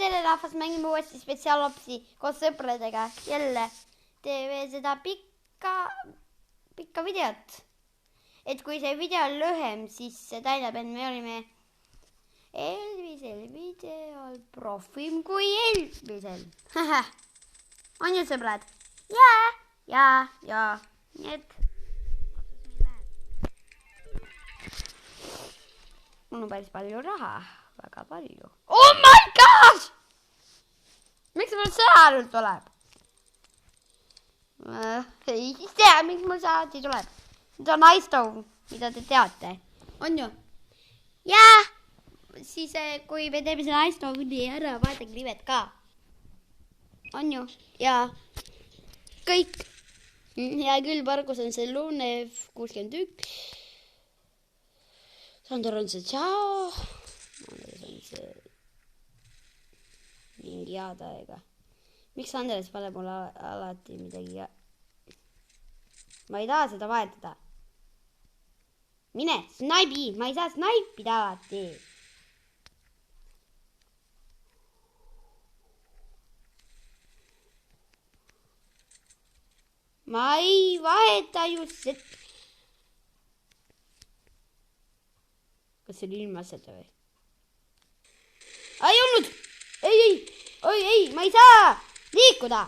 tere rahvas, mängime uuesti spetsiaalopsi koos sõpradega. Jälle teeme seda pikka videot. Et kui see video on lühem, siis see tähendab, et me olime eelmisel videol profim kui eelmisel. On ju sõbrad? Ja. Nii et mul on päris palju raha. Väga palju. Oh my gosh! Miks mul see nüüd tuleb? Ei tea, miks mul see alati tuleb. See on iStove, mida te teate. On ju? Jaa! Siis kui me teeme selle iStove nii ära, vaadake nimed ka. On ju? Jaa. Kõik. Hea küll, Margus on see Lunev 61. Sandor on see Tšao. Andres on see mingi jaadaega. Miks Andres paneb mulle alati midagi? Ma ei taha seda vahetada. Mine, snaibi! Ma ei saa snaipida alati. Ma ei vaheta just seda. Kas see oli ilma seda või? Ei olnud! Ei, ma ei saa liikuda!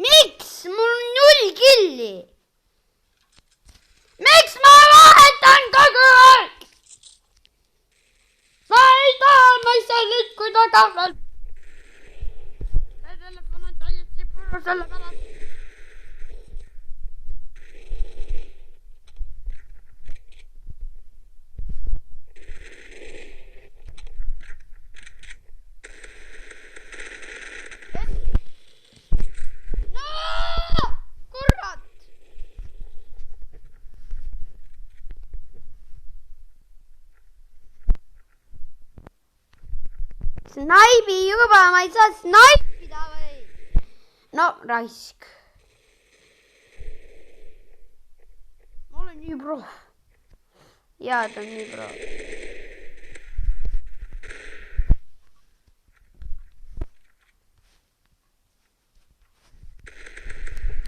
Miks? Mul on 0 killi! Miks ma vahetan kogu aeg? Ma ei taha, ma ei saa liikuda kahvel! See telefon on täiesti puru selle pärast. Snaibi juba, ma ei saa snaipida või? No, raisk. Ma olen nii pro. Jaa, ta on nii pro.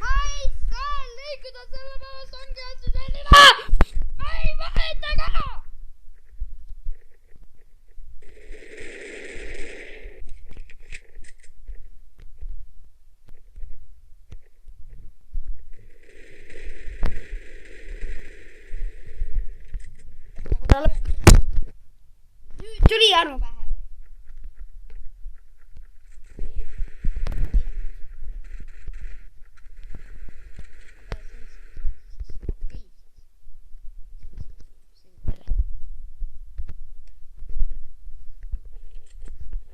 Ma ei saa liikuda selle pärast ongi otsi selline. Ma ei vaheta ka. Nüüd tuli aru pähe.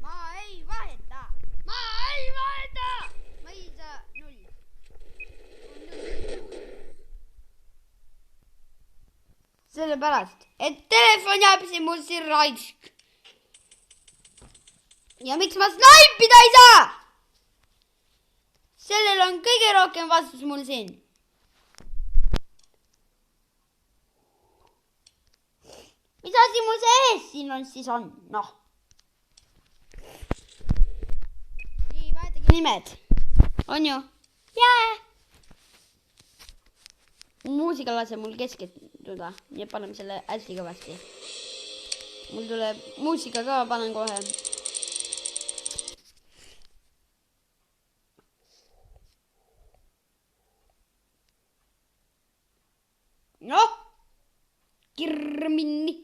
Ma ei vaheta. Ma ei saa 0. Sellepärast, et telefon jääb siin mul siin raisk. Ja miks ma snaipida ei saa? Sellel on kõige rohkem vastus mul siin. Mis asi mul see ees siin on siis on? Noh. Nii, vahetage nimed. On ju? Jää! Muusika lase mul keskenduda, nii et paneme selle hästi kõvasti. Mul tuleb muusika ka, panen kohe. Noh! Kirminni.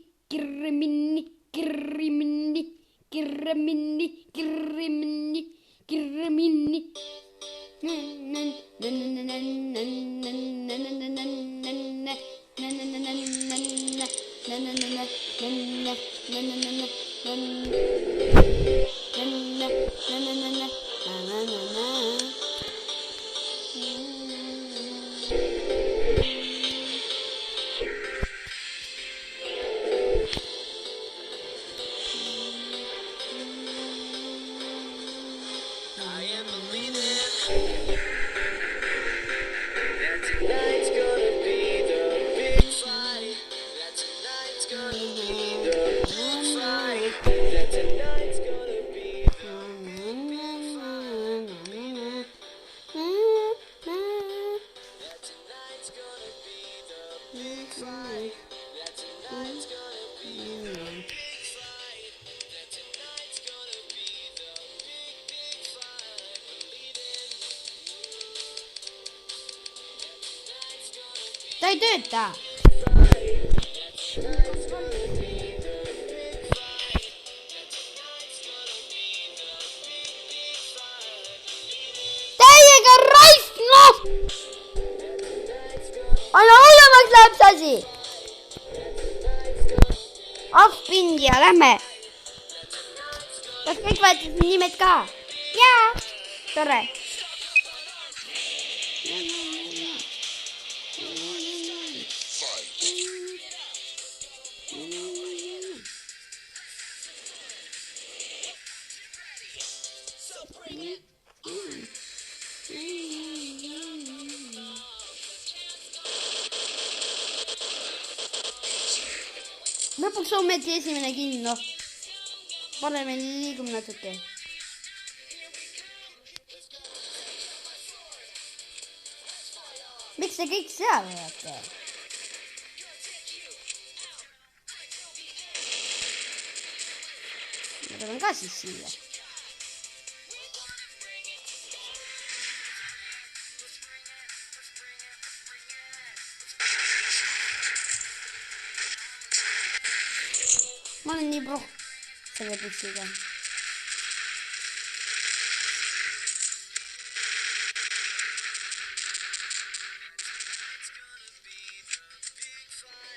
Tonight's gonna be the big fight. Tonight's gonna be the Ta ei tööta. Täiega raisk, noh! Aina hullemaks läheb see asi. Ahpindi ja lähme. Kas kõik vaatasid nimed ka? Jaa. Tore. Lõpuks on ometi esimene kinni, noh. Paremini liigume natuke. Miks te kõik seal olete? Ma tulen ka siis siia. Ma olen nii proh selle püssiga.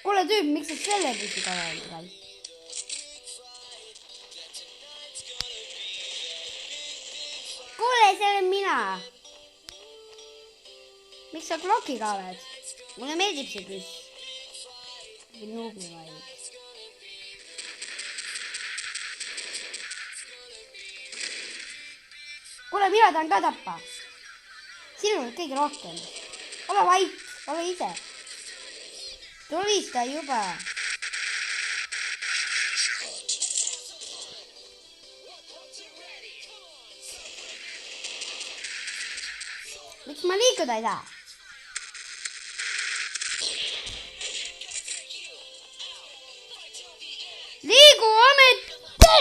Kuule tüüp, miks sa selle püssiga oled? Kuule, see olen mina. Miks sa klokiga oled? Mulle meeldib see püss. Või nuubi vaid. Kuule, mina tahan ka tappa. Sinul kõige rohkem. Ole vait, ole ise. Tulista juba. Miks ma liikuda ei saa? Liigu ometi!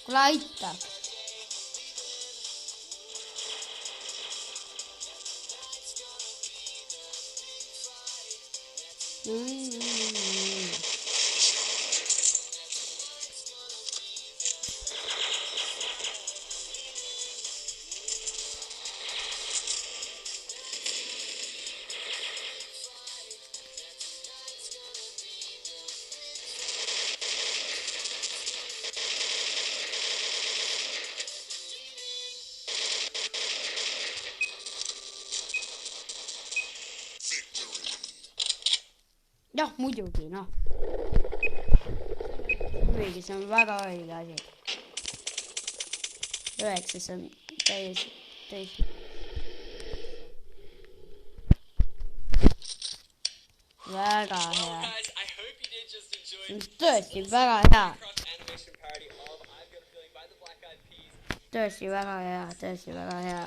Kuule aita. Jah, muidugi, noh. Muidugi, see on väga õige asi. 9, see on täiesti. Väga hea. See on tõesti väga hea. Tõesti väga hea.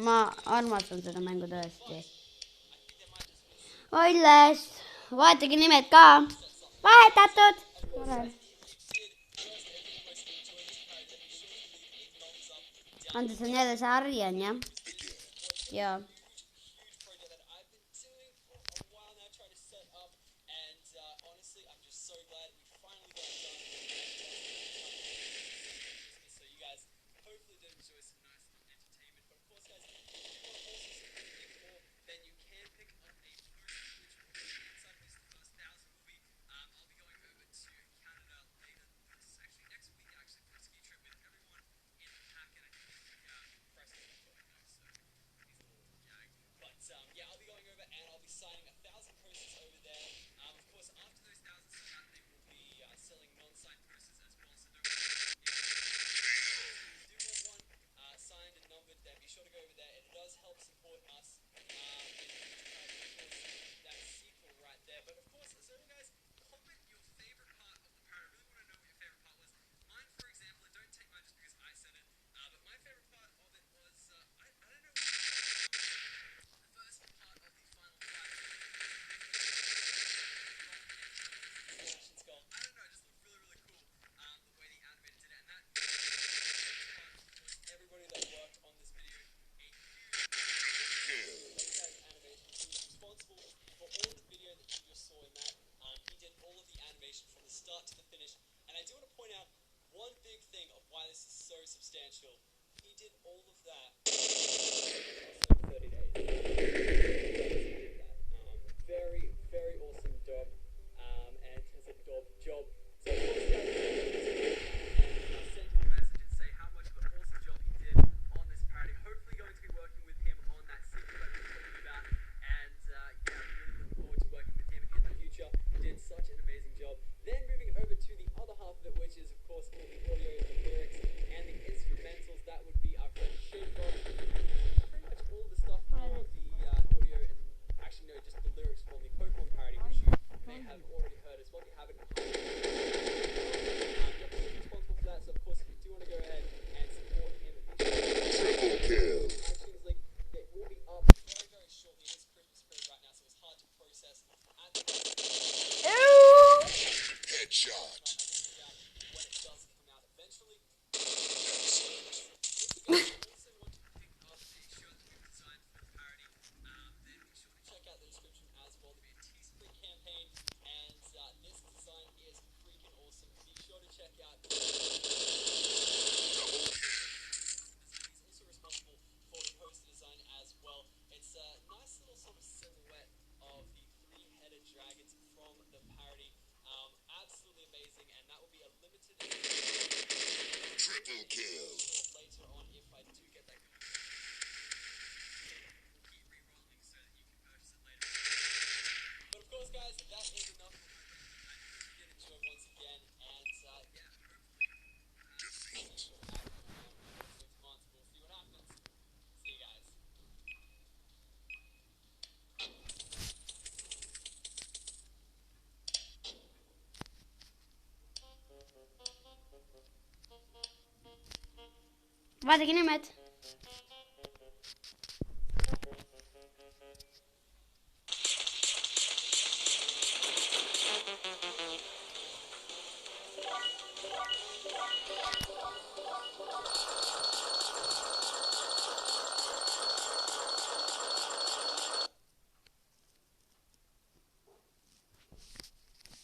Ma armastan seda mängu tõesti. Oilles! Vahetage nimed ka. Vahetatud. Andes on jälle see Arjen, jah? Jaa. honestly, I'm just so glad we finally got it done. So you guys hopefully did enjoy some nice little entertainment. But of course, guys, if you want also support the game more, then you can pick up a post which will be inside of this first 1,000 will be. I'll be going over to Canada later. This actually next week, actually for a ski trip with everyone in the pack, and I think Preston will go, so he's a little jag. But yeah, I'll be going over and I'll be signing 1,000 posters over there. Of course, after those 1,000 sell out, they will be selling non-signed posters as well. So don't worry. If you do want one signed and numbered, then be sure to go over there. It does help support us that sequel right there. But of course, so guys, comment your favorite part of the parody. I really want to know what your favorite part was. Mine, for example, and don't take mine just because I said it, but my favorite part of it was I don't know. The first part of the final fight. Skull. I don't know, it just looked really, really cool. The way the animator did it, and that everybody that worked on this video, a huge animation. He was responsible for all of the video that you just saw in that. He did all of the animation from the start to the finish. And I do want to point out one big thing of why this is so substantial. He did all of that in 30 days. Very, very awesome job. And it's a job. So of course, guys, send him a message and say how much of an awesome job he did on this parody. Hopefully going to be working with him on that sequel that we're talking about. And yeah, really looking forward to working with him in the future. He did such an amazing job. Then moving over to the other half of it, which is of course all the audio, the lyrics, and the instrumentals. That would be our friend Shadebot. Pretty much all the stuff from the audio and actually no, just the lyrics from the Pokemon parody, which you may have already heard as well. If you haven't, responsible for that. So of course, if you do want to go ahead and support him, Triple kill. iTunes link that will be up very, very shortly. It is Christmas period right now, so it's hard to process. Headshot. When it does come out eventually. Also want to pick up a shirt that we've designed for the parody, then be sure to check out the description as well. There'll be a Teespring campaign, and this design is freaking awesome. Be sure to check out. He's also responsible for the poster design as well. It's a nice little sort of silhouette of the three-headed dragons from the parody. Absolutely amazing, and that will be a limited Triple kill. later on if I do get that going. We'll keep re-rolling so that you can purchase it later. But of course, guys, that is enough for my review. I hope you did enjoy once again, and yeah, hopefully Defeat. 6 months, we'll see what happens. See you guys. Vad är nimet?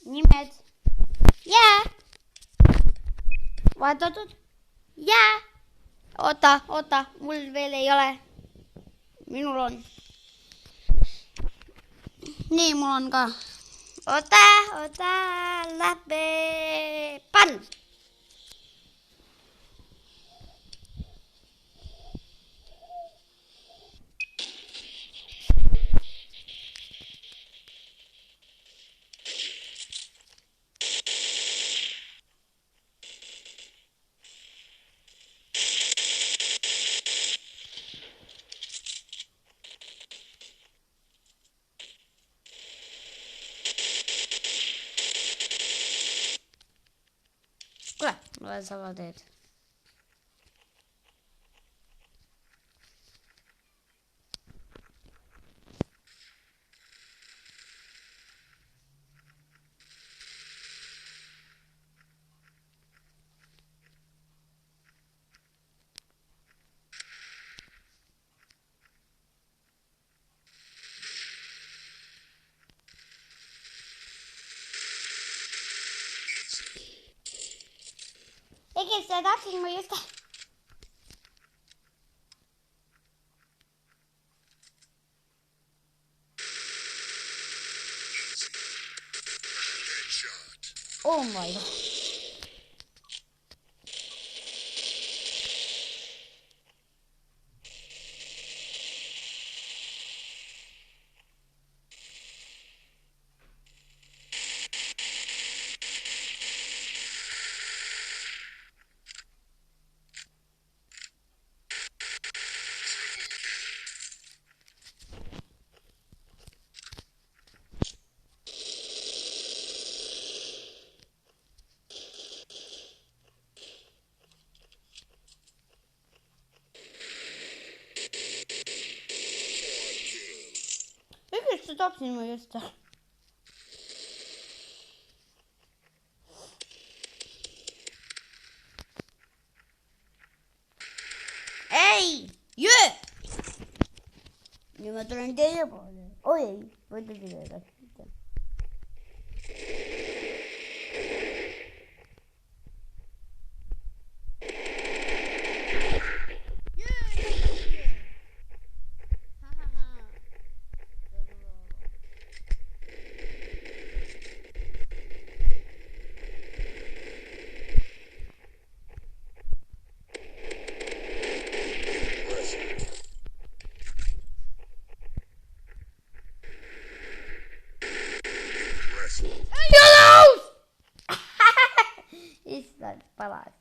Nimet. Jää. Vaatotut. Jää. Ota. Mulla vielä ei ole. Minulla on. Niin, mulla on ka. Ota läpi. Pan. Kyllä, luen sä teet. Eikä sitä tahtsin mä just... Headshot. Oh my god. Miks sä tapsin mun jostain? Ei! Jö! Niin mä tulen teidän puolelle. Oi ei, voitte tehdä sitä. Jalous! Isän palas.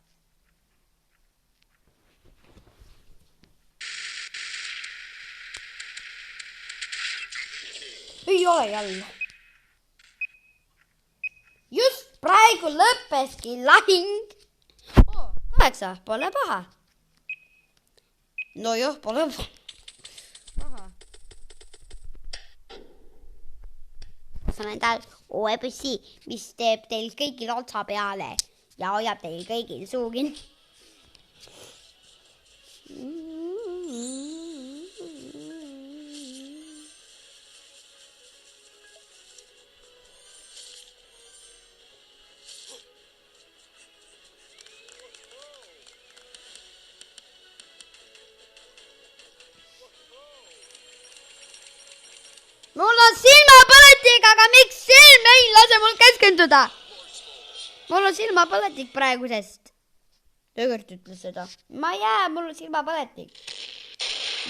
Ei ole jälle. Just praegu lõppeskin lahing. 8, pole paha. No joo, pole paha. Olen täällä OEPC, mis teeb teil kõigil otsa peale ja hoiab teil kõigil suugin. Mul on silmapõletik, aga miks silm ei lase mul keskenduda? Mul on silmapõletik praegusest. Tõgõrt ütles seda. Ma ei jää, mul on silmapõletik.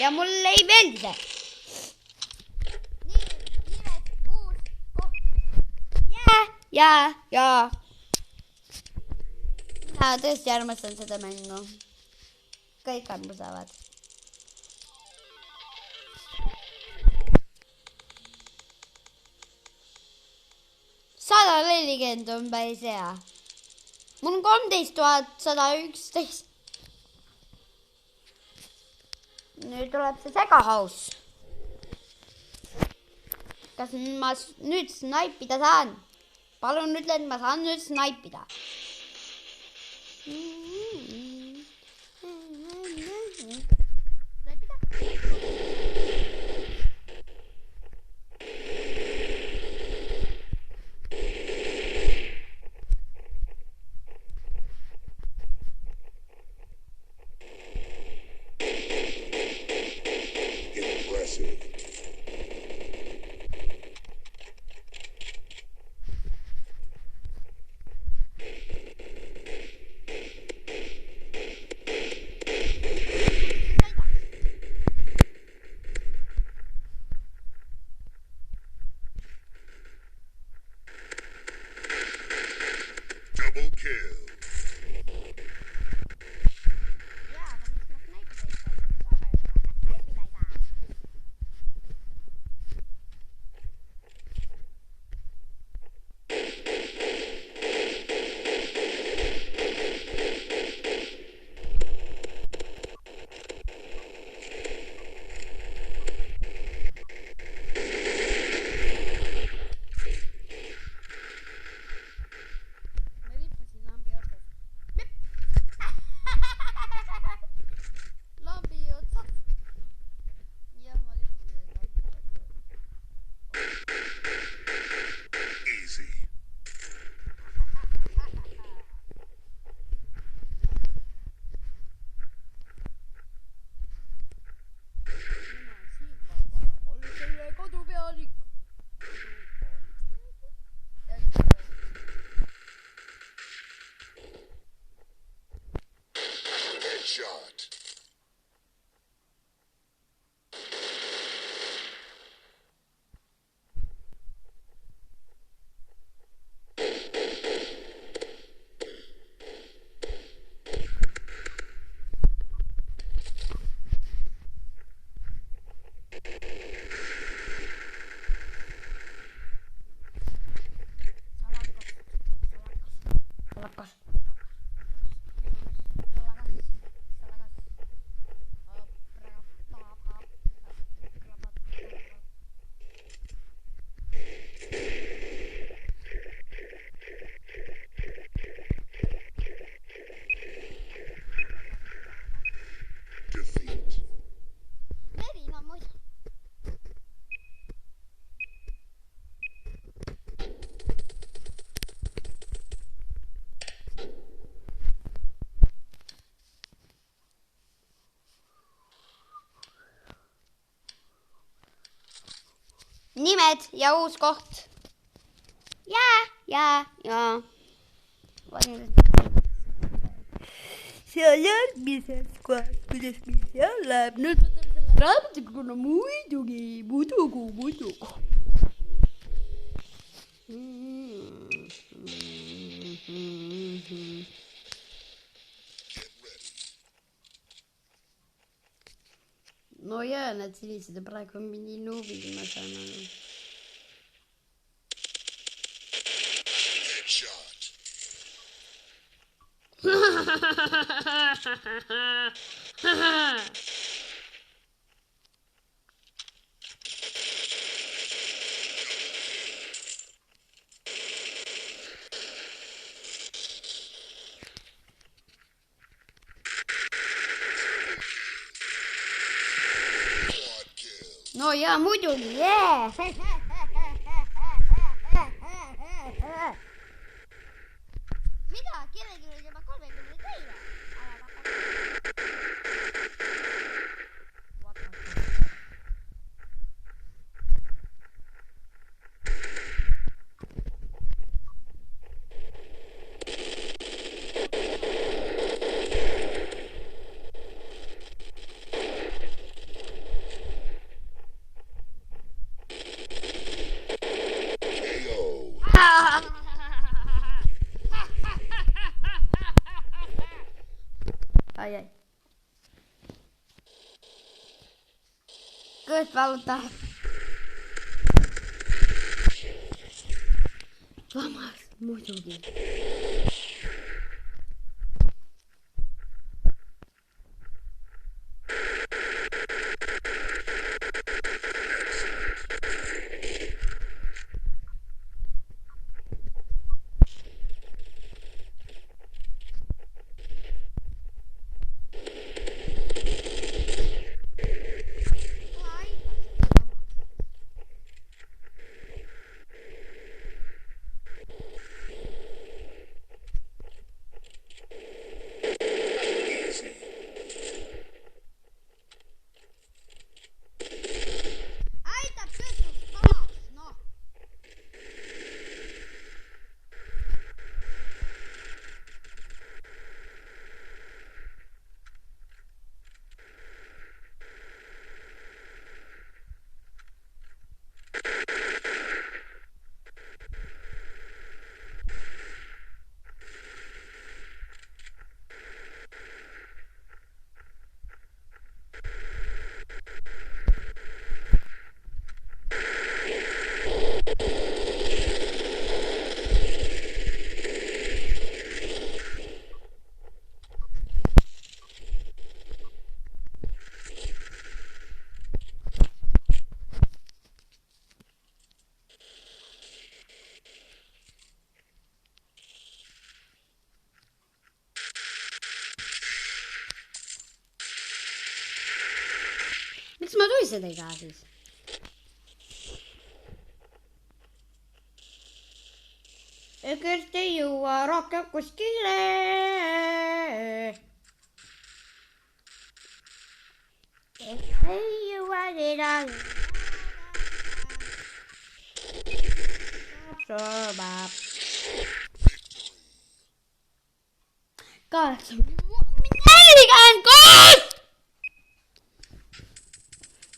Ja mul ei meeldi see. Nii, uus koht. Ja. Ma tõesti armastan seda mängu. Kõik armastavad. 140 on päris hea. Mul on 13 111. Nüüd tuleb see segahaus. Kas ma nüüd snaipida saan? Palun ütle, et ma saan nüüd snaipida. nimed ja uus koht. Ja. See on järgmises kohas, kuidas meil seal läheb. Nüüd võtame selle raamatuga, kuna muidugi. No jaa, need sinised ja praegu on nii nuubid, ma saan aru. Headshot. Quad kill. No jaa, muidugi, jee! Mida? Kellegi oli juba 30 teile? KO. Ai. Kõht valutab. Samas muidugi. Aitab kõht samas, noh. Miks ma tuised ei saa siis? Kõht ei jõua rohkem kuskile. Ei jõua enam. Sobab. 46!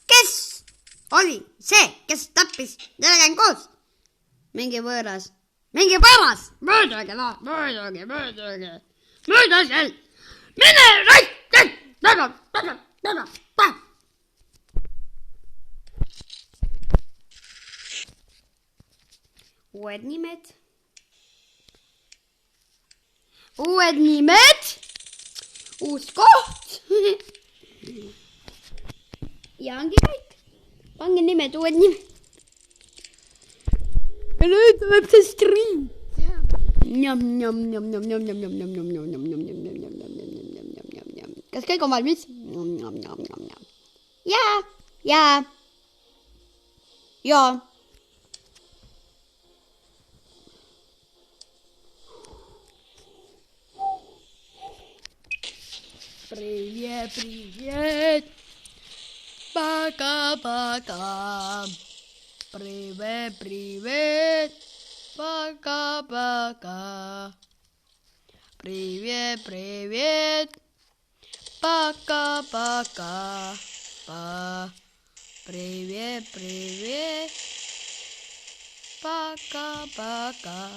Kes oli see, kes tappis 46? Mingi võõras. Mingi paras! Möödage! Möödage! Mine! Uued nimed. Uus koht. Ja ongi kõik. Pange nimed, uued nimed. Ja nüüd tuleb see stream. Kas kõik on valmis? Jaa. Привет. Пока-пока. Привет. Пока-пока. Привет. Пока-пока. Привет. Пока-пока.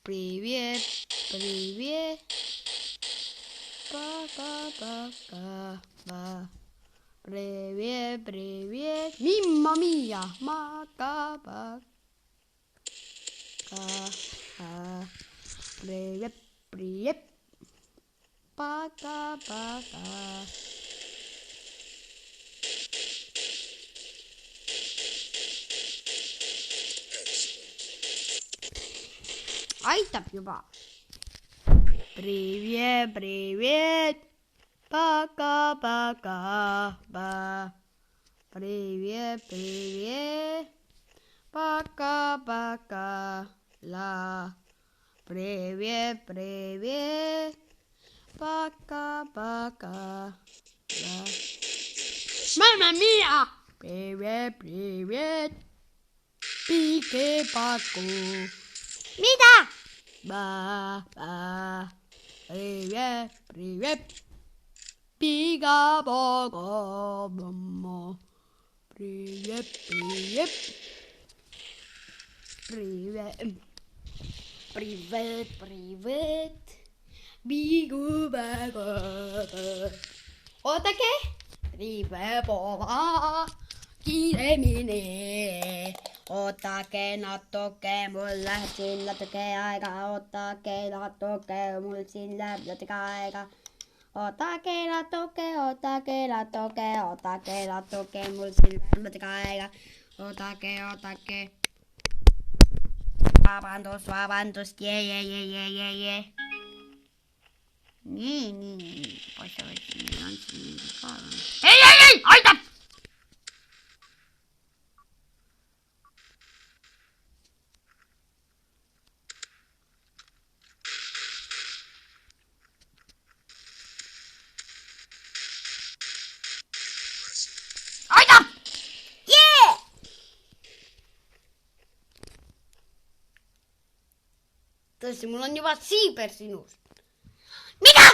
Привет. Пока-пока. Привет. Мимма мия. Мака-пока. Привет. Пока-пока. Aitab juba. Привет. Пока-пока. Привет. Пока-пока. Привет. Пока-пока. Mamma mia! Привет. Пике-паку. Mida? Привет. Пига-бога. Мама. Привет. Bigu-baga. Ootake. Rive-pova. Kiiremini. Ootake natuke, mul läheb siin natuke aega. Ootake natuke, mul siin läheb natuke aega. Ootake natuke, mul siin läheb natuke aega. Ootake. Vabandust, jee. Nii. Paistavad siin, meil on siin mingi kaal. Ei, aitab! Aitab! Jee! Tõesti, mul on juba siiber sinust. Mida?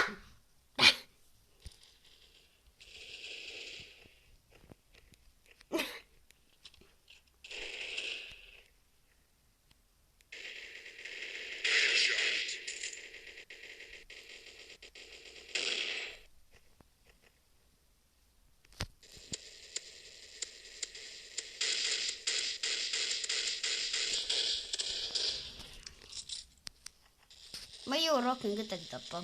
Ma ei jõua rohkem kedagi tappa.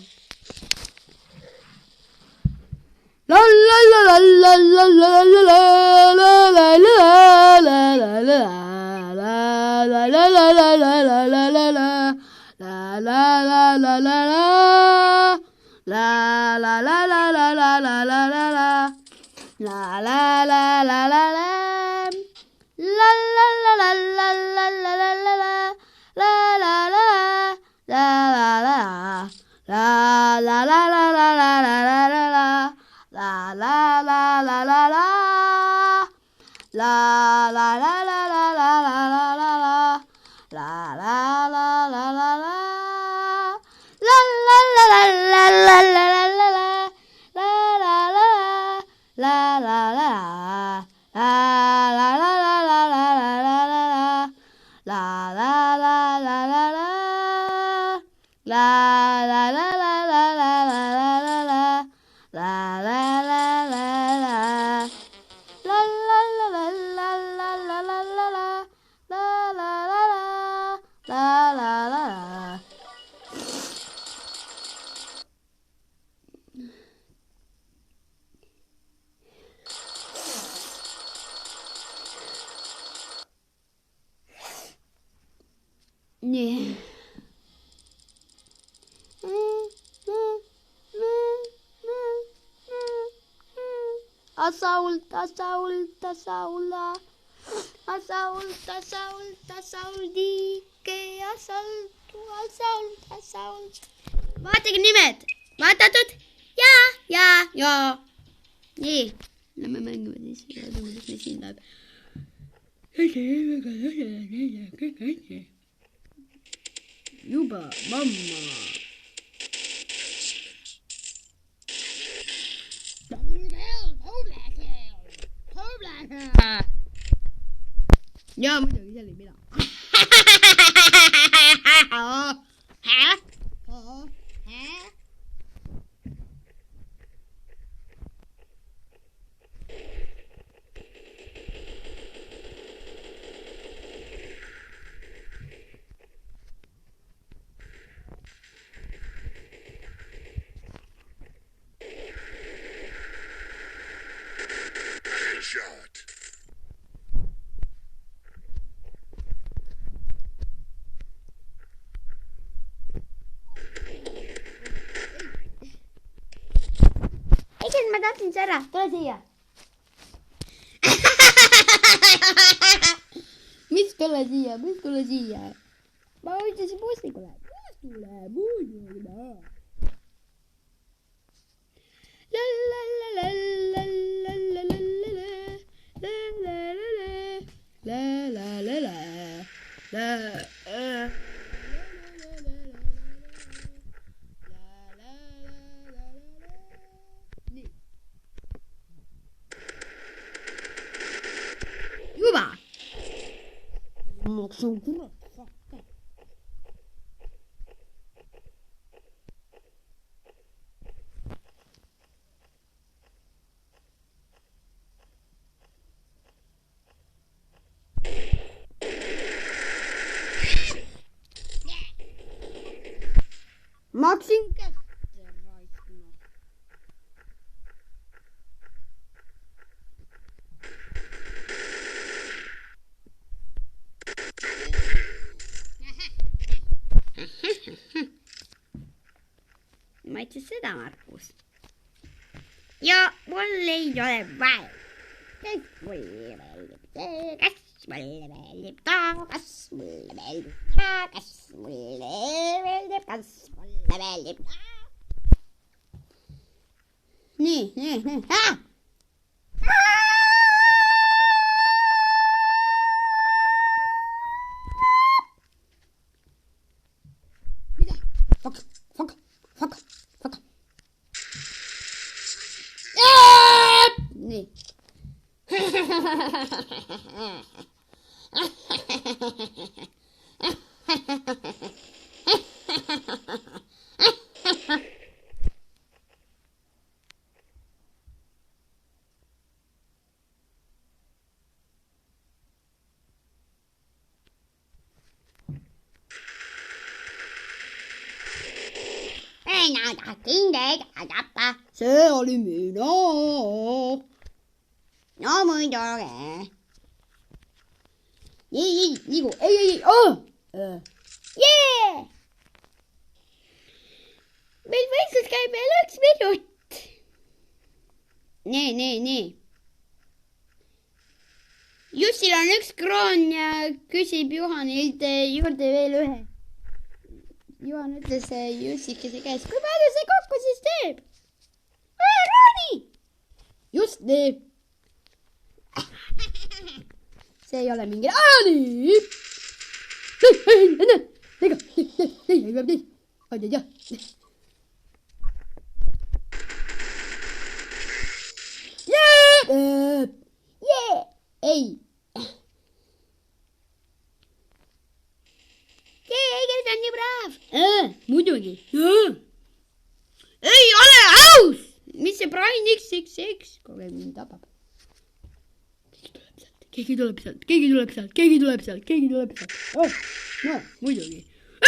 Nii. Vaatage nimed. Vaatatud? Jaa. Nii. Lähme mängime siis. Kuidas meil siin läheb. juba mamma. Ja muidugi see oli mina. Headshot. Eikä mä tahtsin Sara, tule siia. Mis tule siia? Mä oon bussikulle. Bus tulee, muidugi. Juba. Maksun kurat. Maksin kättä raiskuna. Ma itse seda, Markus. Ja mul ei ole vaja. Kas mulle meeldib see, kas mulle meeldib ta, kas mulle meeldib ta, kas mulle meeldib, kas mulle meeldib ta. Nii. Mida? Fuck. Nii. Minä tahtsin teitä tappaa. Se oli minä. No muidugi. Liigu. Ei. Jee! Meil võistlus käib veel 1 minut. Nii. Jussil on 1 kroon ja küsib Juhanilt juurde veel 1. Juhan ütles Jussikese käest, kui palju see kokku siis teeb? 1 krooni! Just nii. See ei ole mingi... Nii! Ei. Kes on nii brav? Muidugi. Ei ole aus! Mis see Brian XXX? Kogu mind tapab. Keegi tuleb sealt. Oh, no, muidugi.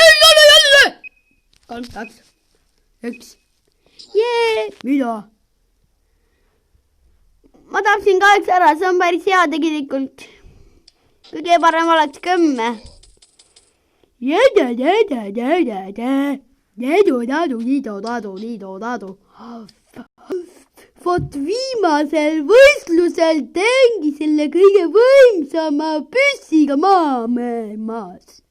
Ei ole jälle! 3, 2, 1. Jee! Mida? Ma tapsin 8 ära, see on päris hea tegelikult. Kõige parem oleks 10. Vot viimasel võistlusel tängi selle kõige võimsama püssiga maailmas.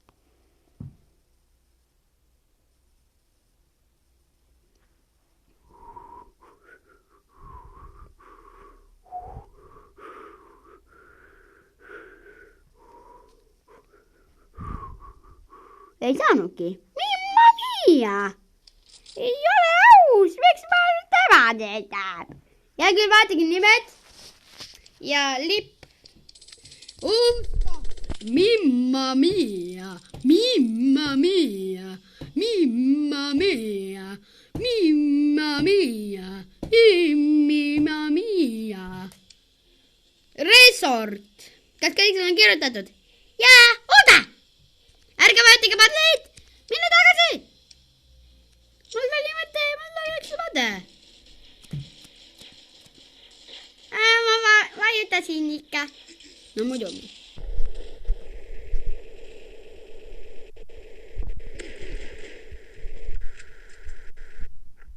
Ei saanudki. Mamma mia! Ei ole aus, miks ma tema teetab? Ja küll vaadake nimed ja lipp. Mimma mia, mimma mia, mimma mia, mimma mia, mimma mia. Resort. Kas kõik on kirjutatud? Jaa, oota! Ärge vajutage padleid! Minne tagasi! Mul oli mõte, mul oli üks mõte. Ma vajutasin ikka. No muidugi.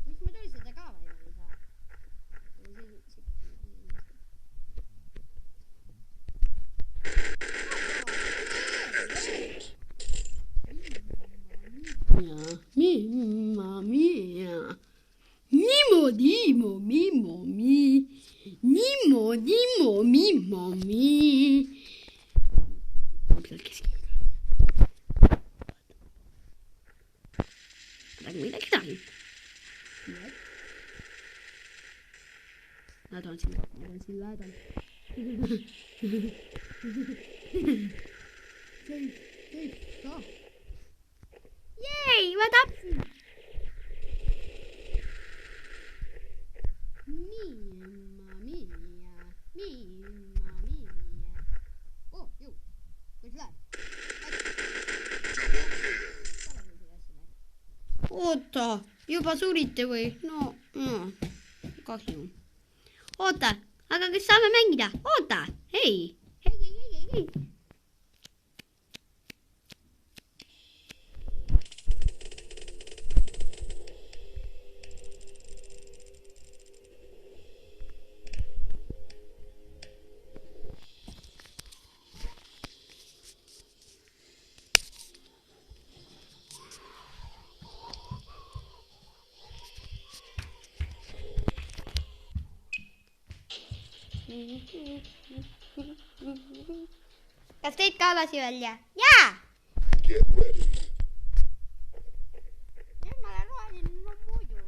Miks ma tuli seda ka vajutada ei saa? Mimma mia. Niimoodi, mimmo, niimoodi, mimmo, midagi tahan. Nad on siin lähedal. Jej, ma tapsin. Mimma mia. Oh, jõu. Kuidas läheb? Oota, juba surite või? No, kahju. Oota, aga kas saame mängida? Oota, hei. Kas teid ka lasi välja? Jaa! Get ready. Nüüd ma olen roheline, no muidugi.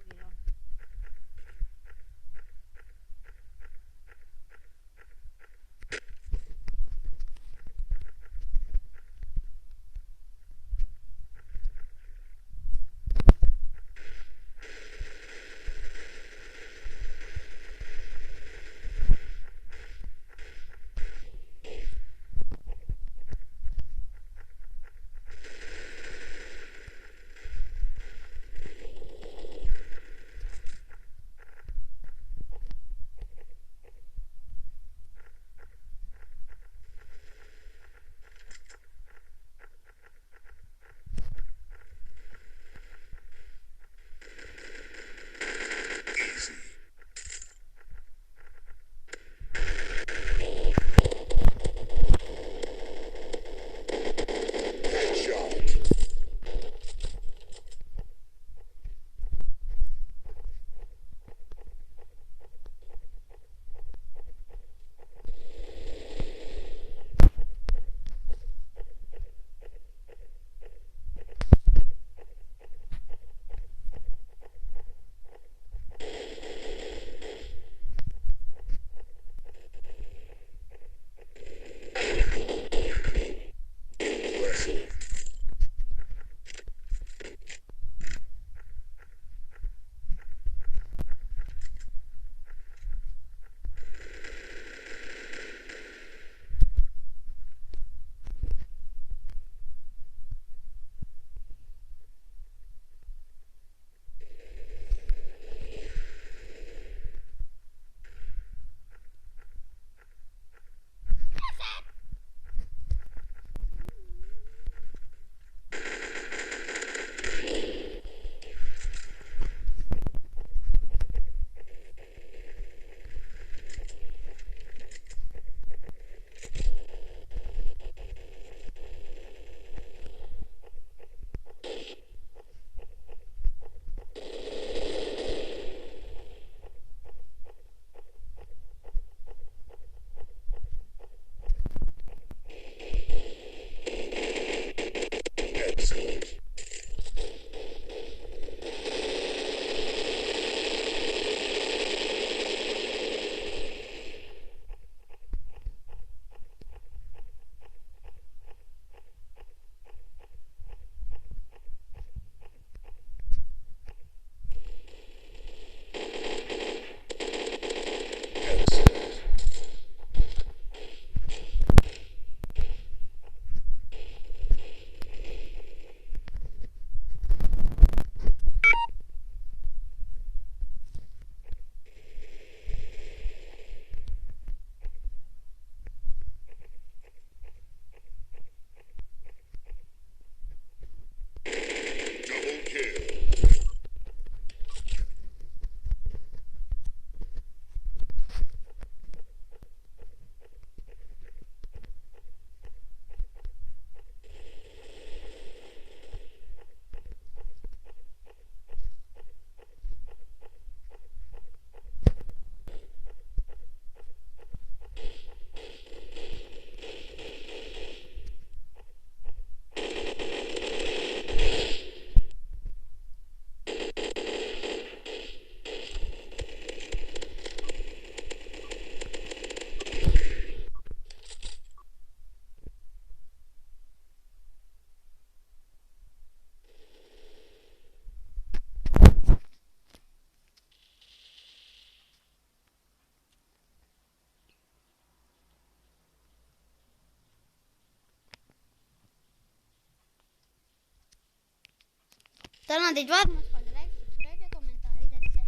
tänan teid vaatamast, pange like, subscribe ja kommentaaridesse.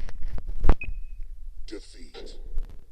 Defeat.